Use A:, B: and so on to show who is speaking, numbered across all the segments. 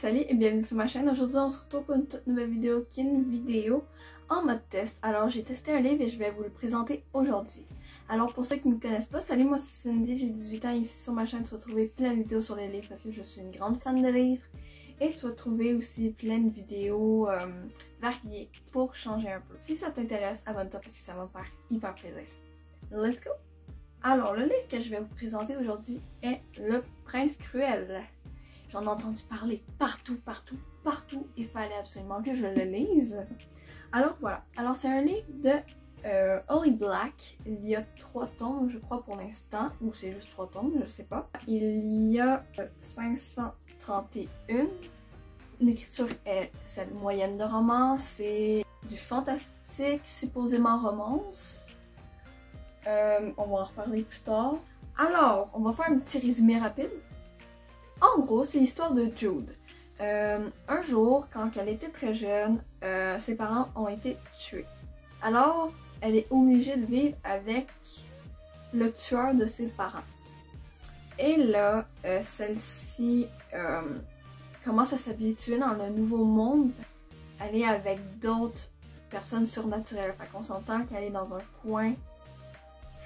A: salut et bienvenue sur ma chaîne. Aujourd'hui on se retrouve pour une toute nouvelle vidéo qui est une vidéo en mode test. Alors j'ai testé un livre et je vais vous le présenter aujourd'hui. Alors pour ceux qui ne me connaissent pas, salut, moi c'est Cindy, j'ai 18 ans. Ici sur ma chaîne tu vas trouver plein de vidéos sur les livres parce que je suis une grande fan de livres. Et tu vas trouver aussi plein de vidéos variées pour changer un peu. Si ça t'intéresse, abonne-toi parce que ça va me faire hyper plaisir. Let's go! Alors le livre que je vais vous présenter aujourd'hui est Le Prince Cruel. J'en ai entendu parler partout. Il fallait absolument que je le lise. Alors voilà. Alors c'est un livre de Holly Black. Il y a 3 tomes, je crois, pour l'instant. Ou c'est juste 3 tomes, je sais pas. Il y a 531. L'écriture est cette moyenne de romance. C'est du fantastique, supposément romance. On va en reparler plus tard. Alors, on va faire un petit résumé rapide. En gros, c'est l'histoire de Jude. Un jour, quand elle était très jeune, ses parents ont été tués. Alors, elle est obligée de vivre avec le tueur de ses parents. Et là, celle-ci commence à s'habituer dans le nouveau monde. Elle est avec d'autres personnes surnaturelles. Fait qu'on s'entend qu'elle est dans un coin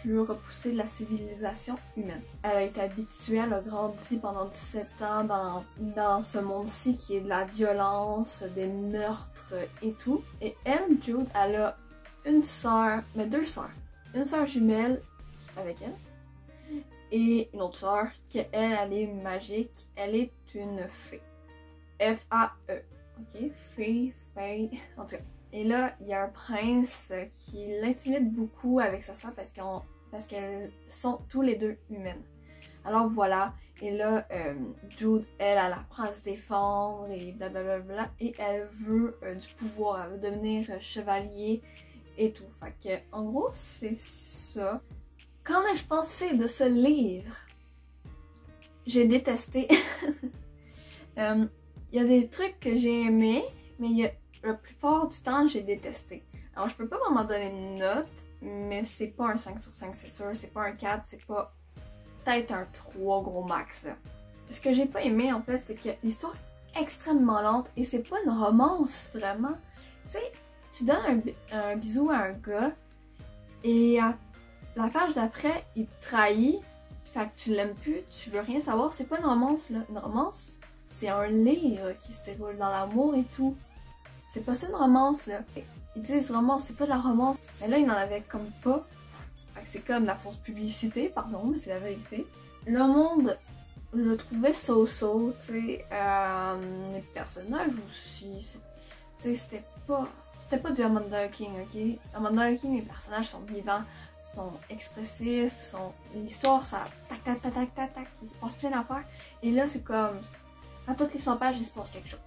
A: plus repoussé de la civilisation humaine. Elle a été habituée, elle a grandi pendant 17 ans dans ce monde-ci qui est de la violence, des meurtres et tout. Et elle, Jude, elle a une sœur, mais 2 sœurs. Une sœur jumelle avec elle et une autre sœur qui, elle est magique. Elle est une fée. F-A-E. Ok? Fée, en tout cas. Et là, il y a un prince qui l'intimide beaucoup avec sa sœur parce qu'elles sont tous les deux humaines. Alors voilà, et là, Jude, elle apprend à se défendre et blablabla, et elle veut du pouvoir, elle veut devenir chevalier et tout. Fait que, en gros, c'est ça. Qu'en ai-je pensé de ce livre? J'ai détesté. Il y a des trucs que j'ai aimés, mais la plupart du temps, j'ai détesté. Alors, je peux pas vraiment donner une note, mais c'est pas un 5 sur 5, c'est sûr. C'est pas un 4, c'est pas peut-être un 3 gros max. Ce que j'ai pas aimé, en fait, c'est que l'histoire est extrêmement lente et c'est pas une romance, vraiment. Tu sais, tu donnes un bisou à un gars et à la page d'après, il te trahit, fait que tu l'aimes plus, tu veux rien savoir. C'est pas une romance, là. Une romance, c'est un livre qui se déroule dans l'amour et tout. C'est pas ça une romance, là. Ils disent romance, c'est pas de la romance. Mais là, il n'en avait comme pas. C'est comme de la fausse publicité, pardon, mais c'est la vérité. Le monde, je le trouvais so-so, tu sais. Les personnages aussi, tu sais, c'était pas du Amanda King, ok? Amanda King, les personnages sont vivants, sont expressifs, l'histoire, ça tac, il se passe plein d'affaires. Et là, c'est comme, à toutes les 100 pages, il se passe quelque chose.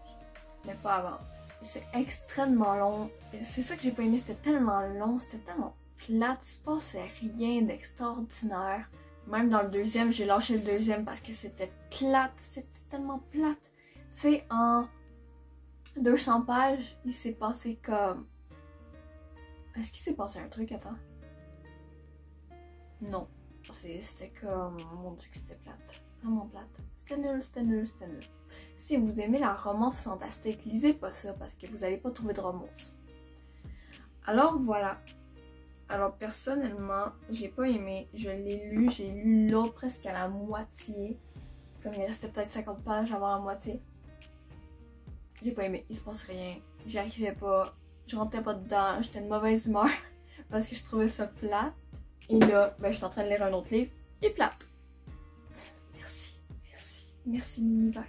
A: Mais pas avant. C'est extrêmement long. C'est ça que j'ai pas aimé, c'était tellement long, c'était tellement plate, il se passait rien d'extraordinaire. Même dans le deuxième, j'ai lâché le deuxième parce que c'était plate, c'était tellement plate. Tu sais, en 200 pages, il s'est passé comme... Est-ce qu'il s'est passé un truc, attends? Non. C'était comme... Mon dieu que c'était plate. Vraiment plate. C'était nul. Si vous aimez la romance fantastique, lisez pas ça parce que vous n'allez pas trouver de romance. Alors voilà. Alors personnellement, j'ai pas aimé. Je l'ai lu, j'ai lu l'autre presque à la moitié. Comme il restait peut-être 50 pages avant la moitié. J'ai pas aimé, il se passe rien. J'y arrivais pas, je rentrais pas dedans, j'étais de mauvaise humeur parce que je trouvais ça plate. Et là, ben, je suis en train de lire un autre livre qui est plate. Merci l'univers.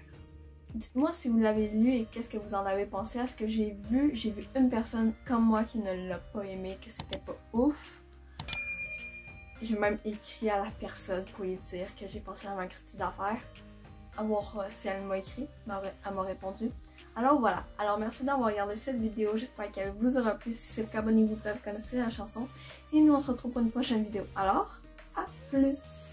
A: Dites-moi si vous l'avez lu et qu'est-ce que vous en avez pensé à ce que j'ai vu. J'ai vu une personne comme moi qui ne l'a pas aimé, que c'était pas ouf. J'ai même écrit à la personne pour lui dire que j'ai pensé à ma critique d'affaires. À voir si elle m'a écrit, elle m'a répondu. Alors voilà, alors merci d'avoir regardé cette vidéo, j'espère qu'elle vous aura plu. Si c'est le cas, abonnez-vous, vous connaissez la chanson. Et nous on se retrouve pour une prochaine vidéo. Alors, à plus!